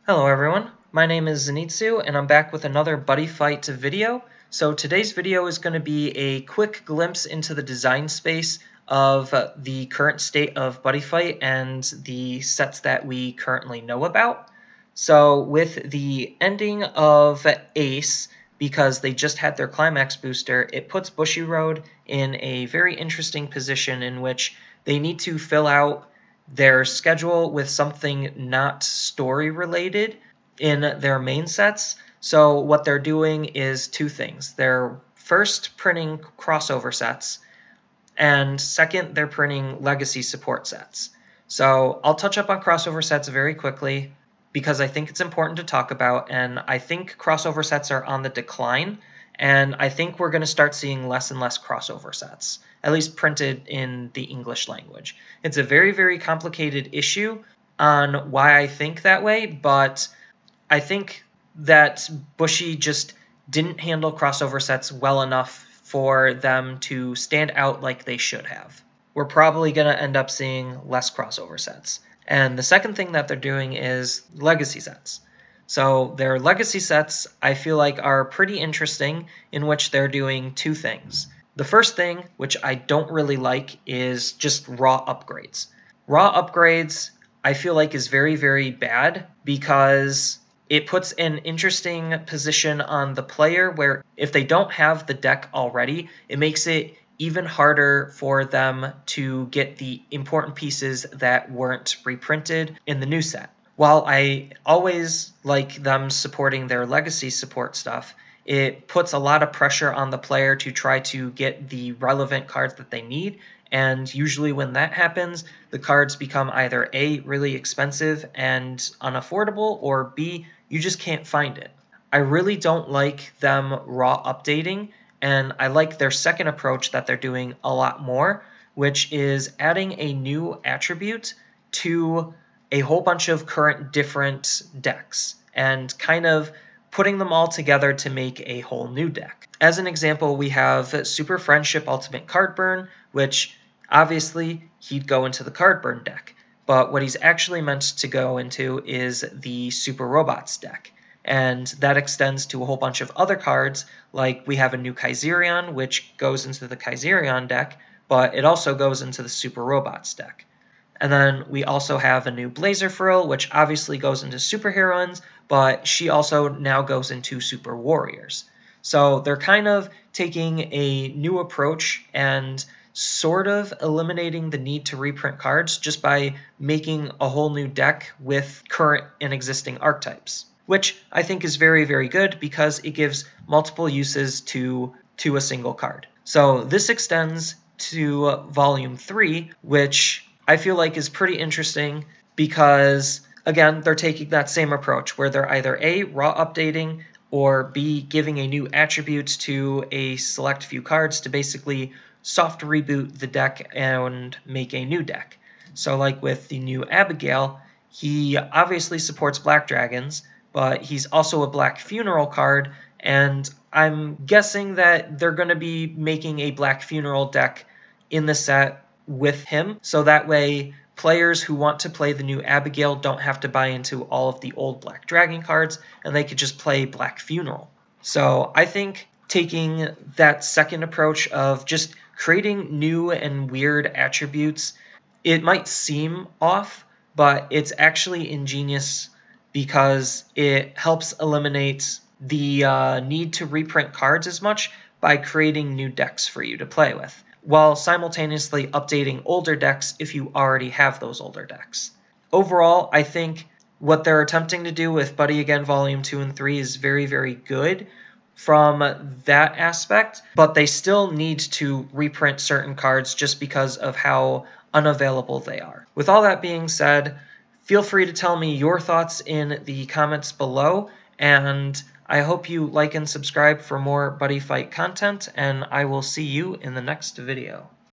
Hello everyone, my name is Zenitsu and I'm back with another Buddyfight video. So today's video is going to be a quick glimpse into the design space of the current state of Buddyfight and the sets that we currently know about. So with the ending of Ace, because they just had their Climax booster, it puts Bushiroad in a very interesting position in which they need to fill out their schedule with something not story related in their main sets. So what they're doing is two things. They're first printing crossover sets, and second, they're printing legacy support sets. So I'll touch up on crossover sets very quickly because I think it's important to talk about, and I think crossover sets are on the decline, and I think we're going to start seeing less and less crossover sets, at least printed in the English language. It's a very, very complicated issue on why I think that way, but I think that Bushy just didn't handle crossover sets well enough for them to stand out like they should have. We're probably going to end up seeing less crossover sets. And the second thing that they're doing is legacy sets. So their legacy sets, I feel like, are pretty interesting, in which they're doing two things. The first thing, which I don't really like, is just raw upgrades. Raw upgrades, I feel like, is very, very bad because it puts an interesting position on the player where if they don't have the deck already, it makes it even harder for them to get the important pieces that weren't reprinted in the new set. While I always like them supporting their legacy support stuff, it puts a lot of pressure on the player to try to get the relevant cards that they need, and usually when that happens, the cards become either A, really expensive and unaffordable, or B, you just can't find it. I really don't like them raw updating, and I like their second approach that they're doing a lot more, which is adding a new attribute to a whole bunch of current different decks and kind of putting them all together to make a whole new deck. As an example, we have Super Friendship Ultimate Card Burn, which obviously he'd go into the Card Burn deck, but what he's actually meant to go into is the Super Robots deck. And that extends to a whole bunch of other cards, like we have a new Kaiserion, which goes into the Kaiserion deck, but it also goes into the Super Robots deck. And then we also have a new Blazer Frill, which obviously goes into Superheroines, but she also now goes into Super Warriors. So they're kind of taking a new approach and sort of eliminating the need to reprint cards just by making a whole new deck with current and existing archetypes, which I think is very, very good because it gives multiple uses to a single card. So this extends to Volume 3, which I feel like is pretty interesting because, again, they're taking that same approach where they're either A, raw updating, or B, giving a new attribute to a select few cards to basically soft reboot the deck and make a new deck. So like with the new Abigail, he obviously supports Black Dragons, but he's also a Black Funeral card, and I'm guessing that they're going to be making a Black Funeral deck in the set with him, so that way players who want to play the new Abigail don't have to buy into all of the old Black Dragon cards, and they could just play Black Funeral. So I think taking that second approach of just creating new and weird attributes, it might seem off, but it's actually ingenious because it helps eliminate the need to reprint cards as much by creating new decks for you to play with, while simultaneously updating older decks if you already have those older decks. Overall, I think what they're attempting to do with Buddy Again Volume 2 and 3 is very, very good from that aspect, but they still need to reprint certain cards just because of how unavailable they are. With all that being said, feel free to tell me your thoughts in the comments below, and I hope you like and subscribe for more Buddy Fight content, and I will see you in the next video.